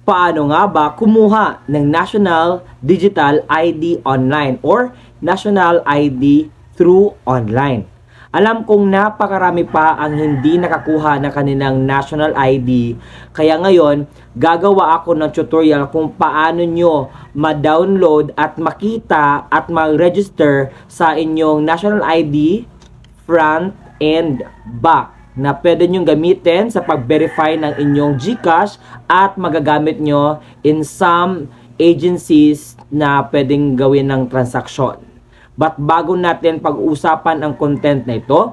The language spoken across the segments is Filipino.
Paano nga ba kumuha ng National Digital ID online or National ID through online? Alam kong napakarami pa ang hindi nakakuha ng kanilang National ID, kaya ngayon gagawa ako ng tutorial kung paano nyo ma-download at makita at mag-register sa inyong National ID front and back na pwede nyong gamitin sa pag-verify ng inyong GCash at magagamit nyo in some agencies na pwedeng gawin ng transaksyon. But bago natin pag-usapan ang content na ito,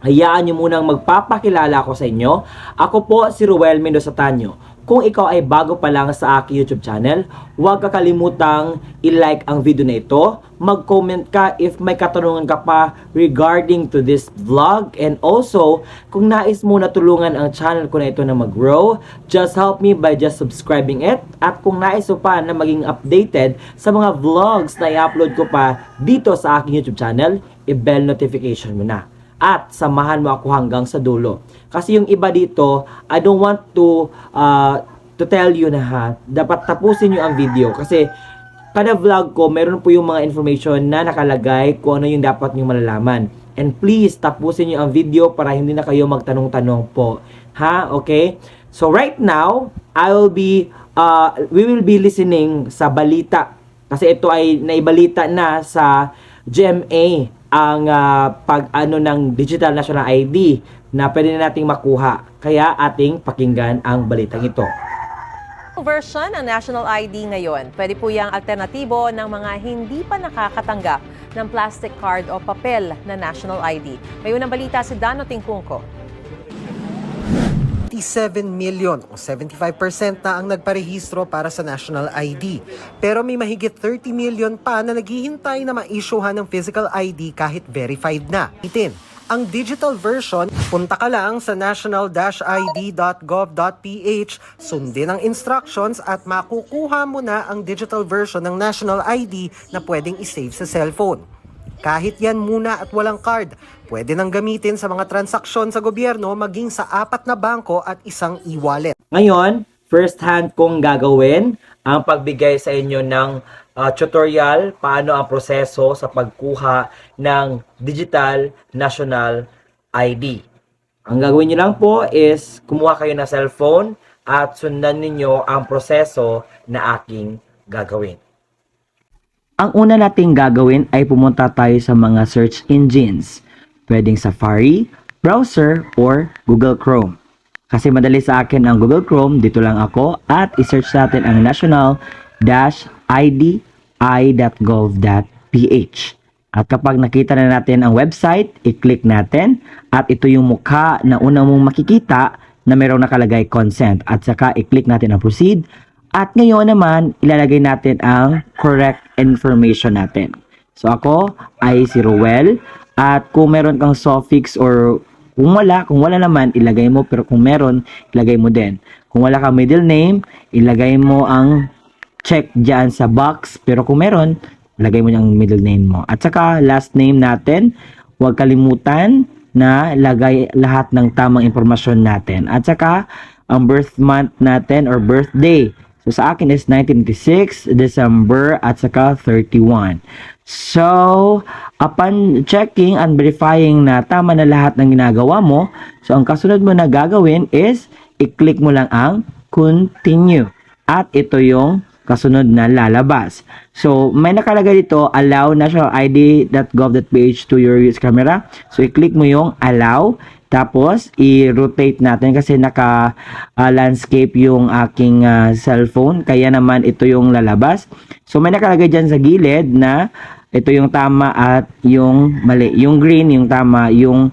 hayaan nyo munang magpapakilala ako sa inyo. Ako po si Ruel Mendoza Tanyo. Kung ikaw ay bago pa lang sa aking YouTube channel, huwag kakalimutang i-like ang video na ito. Mag-comment ka if may katanungan ka pa regarding to this vlog. And also, kung nais mo na tulungan ang channel ko na ito na mag-grow, just help me by just subscribing it. At kung nais mo pa na maging updated sa mga vlogs na i-upload ko pa dito sa aking YouTube channel, i-bell notification mo na. At samahan mo ako hanggang sa dulo. Kasi yung iba dito, I don't want to tell you na dapat tapusin nyo ang video. Kasi kada vlog ko, meron po yung mga information na nakalagay kung ano yung dapat nyo malalaman. And please, tapusin nyo ang video para hindi na kayo magtanong-tanong po. Ha? Okay? So right now, we will be listening sa balita. Kasi ito ay naibalita na sa GMA ang pag-ano ng Digital National ID na pwede na nating makuha. Kaya ating pakinggan ang balitang ito. Version ng National ID ngayon. Pwede po yung alternatibo ng mga hindi pa nakakatanggap ng plastic card o papel na National ID. May unang balita si Dano Tingkungko. 7 million o 75% na ang nagparehistro para sa National ID. Pero may mahigit 30 million pa na naghihintay na ma-issuehan ng physical ID kahit verified na. Ang digital version, punta ka lang sa national-id.gov.ph, sundin ang instructions at makukuha mo na ang digital version ng National ID na pwedeng isave sa cellphone. Kahit yan muna at walang card, pwede nang gamitin sa mga transaksyon sa gobyerno maging sa 4 na bangko at isang e-wallet. Ngayon, first hand kong gagawin ang pagbigay sa inyo ng tutorial paano ang proseso sa pagkuha ng Digital National ID. Ang gagawin nyo lang po is kumuha kayo ng cellphone at sundan ninyo ang proseso na aking gagawin. Ang una nating gagawin ay pumunta tayo sa mga search engines. Pwedeng Safari, browser, or Google Chrome. Kasi madali sa akin ang Google Chrome, dito lang ako at isearch natin ang national-id.gov.ph. At kapag nakita na natin ang website, i-click natin at ito yung mukha na unang mong makikita na mayroong nakalagay consent. At saka i-click natin ang proceed. At ngayon naman, ilalagay natin ang correct information natin. So ako ay si Ruel. At kung meron kang suffix or kung wala naman, ilagay mo. Pero kung meron, ilagay mo din. Kung wala kang middle name, ilagay mo ang check dyan sa box. Pero kung meron, ilagay mo yung middle name mo. At saka last name natin, huwag kalimutan na lagay lahat ng tamang impormasyon natin. At saka ang birth month natin or birthday. So, sa akin is 1996, December, at saka 31. So, upon checking and verifying na tama na lahat ng ginagawa mo, so, ang kasunod mo na gagawin is, i-click mo lang ang continue. At ito yung kasunod na lalabas. So, may nakalagay dito, allow nationalid.gov.ph to your use camera. So, i-click mo yung allow. Tapos, i-rotate natin kasi naka-landscape yung aking cellphone. Kaya naman, ito yung lalabas. So, may nakalagay dyan sa gilid na ito yung tama at yung mali. Yung green, yung tama. Yung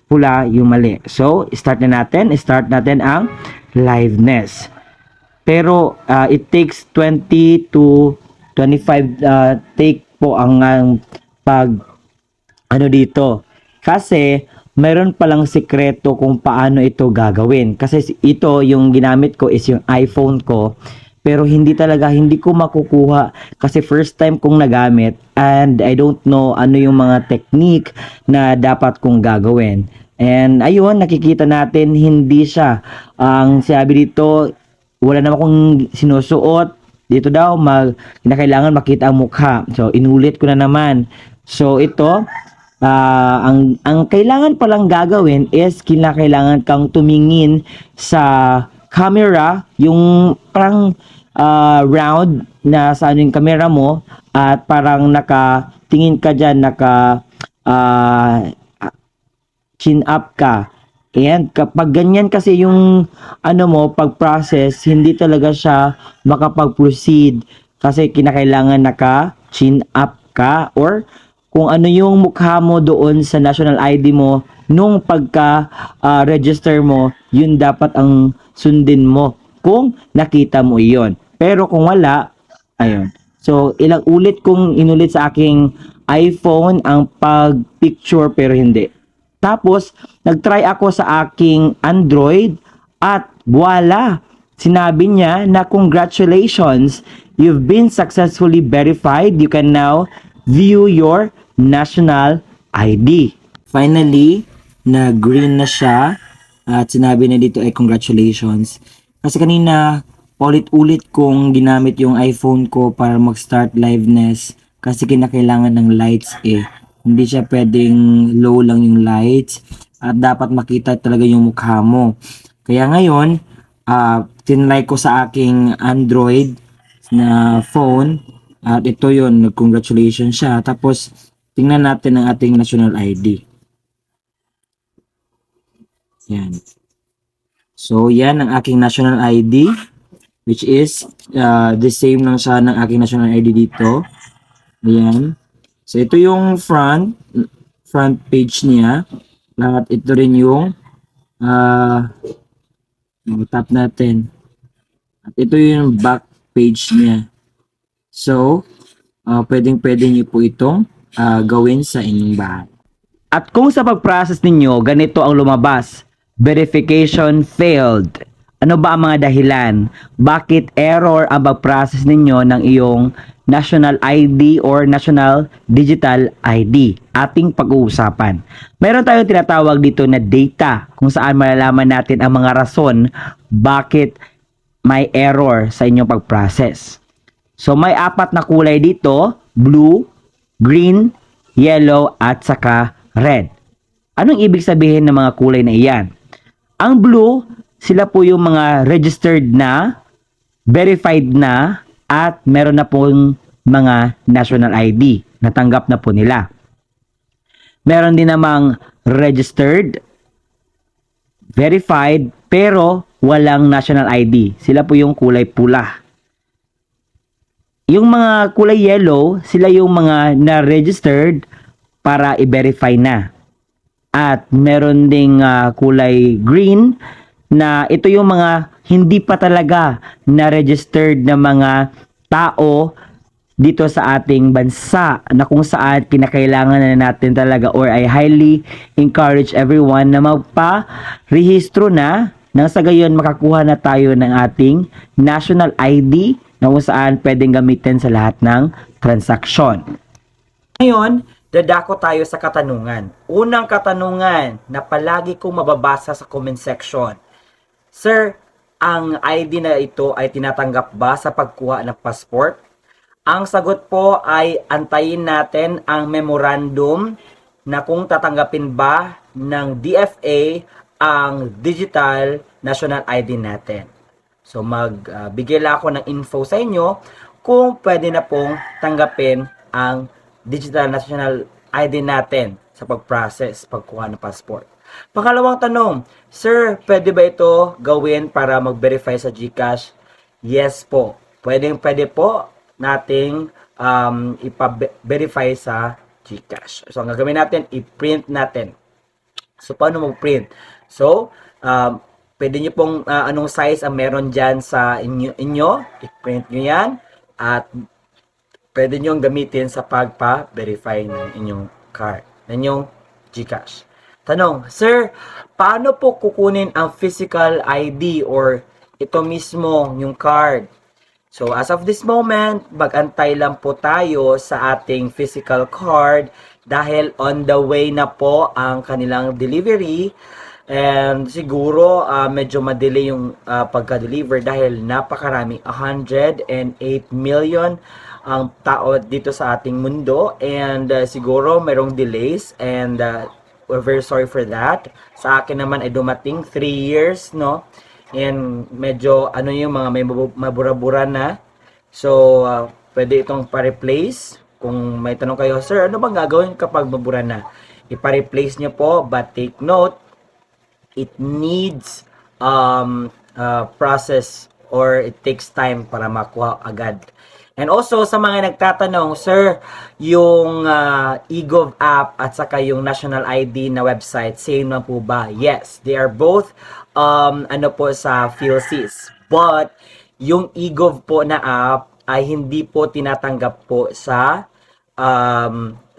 pula, yung mali. So, start natin ang liveness. Pero, it takes 20 to 25 take po ang dito. Kasi, mayroon palang sikreto kung paano ito gagawin. Kasi ito, yung ginamit ko is yung iPhone ko. Pero hindi ko makukuha kasi first time kong nagamit and I don't know ano yung mga technique na dapat kong gagawin. And ayun, nakikita natin hindi siya. Ang sabi dito, wala naman akong sinusuot. Dito daw, kinakailangan makita ang mukha. So, inulit ko na naman. So, ito, ang kailangan palang gagawin is kinakailangan kang tumingin sa camera, yung parang round na sa ano yung camera mo, at parang nakatingin ka dyan, chin up ka. And kapag ganyan kasi yung ano mo, pag-process, hindi talaga siya makapag-proceed kasi kinakailangan naka-chin up ka or kung ano yung mukha mo doon sa national ID mo nung pagka-register mo, yun dapat ang sundin mo kung nakita mo iyon. Pero kung wala, ayun. So, ilang ulit kong inulit sa aking iPhone ang pag-picture pero hindi. Tapos, nag-try ako sa aking Android at voila! Sinabi niya na congratulations, you've been successfully verified. You can now view your national ID. Finally, na green na siya at sinabi na dito ay congratulations. Kasi kanina, ulit-ulit kong ginamit yung iPhone ko para mag-start liveness kasi kinakailangan ng lights eh. Hindi siya pwedeng low lang yung lights at dapat makita talaga yung mukha mo. Kaya ngayon, tinry ko sa aking Android na phone at ito yun, congratulations siya. Tapos, tingnan natin ang ating national ID. Yan. So, yan ang aking national ID which is the same lang siya ng aking national ID dito. Ayan. So, ito yung front page niya. At ito rin yung tap natin. At ito yung back page niya. So, pwedeng-pwede niyo po itong gawin sa inyong bahay. At kung sa pag-process ninyo, ganito ang lumabas. Verification failed. Ano ba ang mga dahilan? Bakit error ang pag-process ninyo ng iyong national ID or national digital ID? Ating pag-uusapan. Meron tayong tinatawag dito na data kung saan malalaman natin ang mga rason bakit may error sa inyong pag-process. So may 4 na kulay dito, blue, green, yellow, at saka red. Anong ibig sabihin ng mga kulay na iyan? Ang blue, sila po yung mga registered na, verified na, at meron na pong mga national ID. Natanggap na po nila. Meron din namang registered, verified, pero walang national ID. Sila po yung kulay pula. Yung mga kulay yellow, sila yung mga na-registered para i-verify na. At meron ding kulay green na ito yung mga hindi pa talaga na-registered na mga tao dito sa ating bansa na kung saan kinakailangan na natin talaga or I highly encourage everyone na magpa-rehistro na nang sa gayon makakuha na tayo ng ating national ID na kung saan pwedeng gamitin sa lahat ng transaksyon. Ngayon, dadako tayo sa katanungan. Unang katanungan na palagi kong mababasa sa comment section. Sir, ang ID na ito ay tinatanggap ba sa pagkuha ng passport? Ang sagot po ay antayin natin ang memorandum na kung tatanggapin ba ng DFA ang digital national ID natin. So magbigay lang ako ng info sa inyo kung pwede na pong tanggapin ang digital national ID natin sa pag-process, pagkuha ng passport. Pangalawang tanong, Sir, pwede ba ito gawin para mag-verify sa GCash? Yes po. Pwede po nating ipa-verify sa GCash. So, ang gagawin natin, i-print natin. So, paano mag-print? So, pwede nyo pong anong size ang meron dyan sa inyo. I-print nyo yan. At pwede nyo gamitin sa pagpa-verify ng inyong card, ng inyong GCash. Tanong, Sir, paano po kukunin ang physical ID or ito mismo yung card? So, as of this moment, mag-antay lang po tayo sa ating physical card dahil on the way na po ang kanilang delivery. And siguro medyo madelay yung pagka-deliver dahil napakarami, 108 million ang tao dito sa ating mundo, and siguro merong delays, and we're very sorry for that. Sa akin naman ay dumating 3 years, no? And medyo ano yung mga may mabura-bura na. So pwede itong pa-replace. Kung may tanong kayo, sir, ano bang gagawin kapag mabura na? Ipa-replace nyo po, but take note, it needs process, or it takes time para makuha agad. And also, sa mga nagtatanong, sir, yung eGov app at saka yung National ID na website, same na po ba? Yes, they are both ano po sa PhilSys. But, yung eGov po na app ay hindi po tinatanggap po sa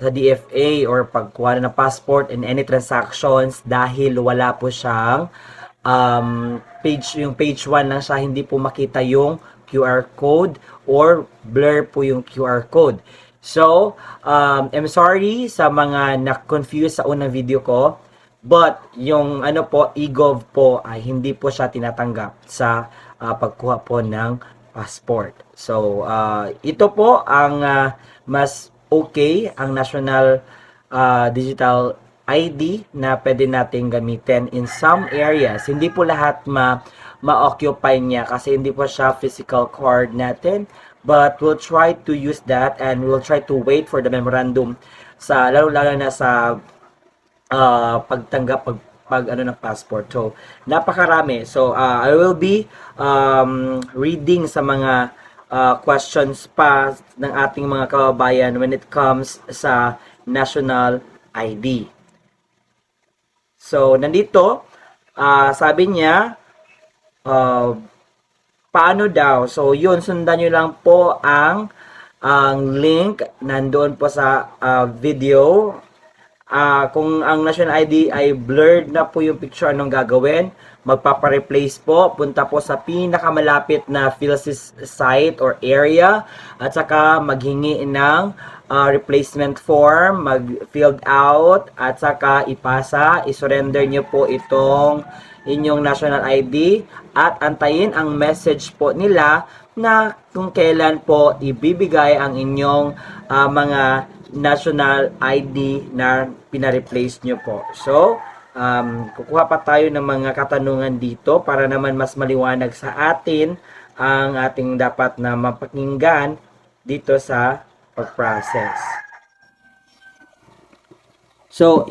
DFA or pagkuha ng passport and any transactions dahil wala po siyang yung page 1 lang siya, hindi po makita yung QR code or blur po yung QR code. So, I'm sorry sa mga na-confuse sa unang video ko, but yung ano po, eGov po ay hindi po siya tinatanggap sa pagkuha po ng passport. So, ito po ang mas okay, ang National Digital ID na pwede nating gamitin in some areas. Hindi po lahat ma-occupy niya kasi hindi po siya physical card natin, but we'll try to use that, and we'll try to wait for the memorandum sa lalo-lalo na sa pagtanggap pag ano ng passport. So napakarami. So I will be reading sa mga questions pa ng ating mga kababayan when it comes sa national ID. So nandito sabi niya, paano daw? So, yun, sundan nyo lang po ang link nandoon po sa video. Kung ang national ID ay blurred na po yung picture, anong gagawin? Magpapa-replace po. Punta po sa pinakamalapit na PhilSys site or area, at saka maghingi ng replacement form, mag-filled out, at saka ipasa, isurrender nyo po itong inyong national ID, at antayin ang message po nila na kung kailan po ibibigay ang inyong mga national ID na pina-replace nyo po. So, kukuha pa tayo ng mga katanungan dito para naman mas maliwanag sa atin ang ating dapat na mapakinggan dito sa pag-process. So,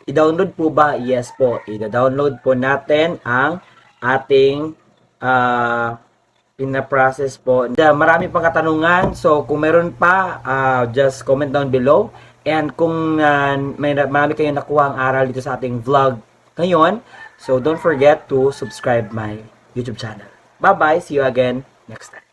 i-download po ba? Yes po. I-download po natin ang ating pina-process po. Marami pang katanungan. So, kung meron pa, just comment down below. And kung marami kayong nakuha ang aral dito sa ating vlog ngayon, so don't forget to subscribe my YouTube channel. Bye-bye. See you again next time.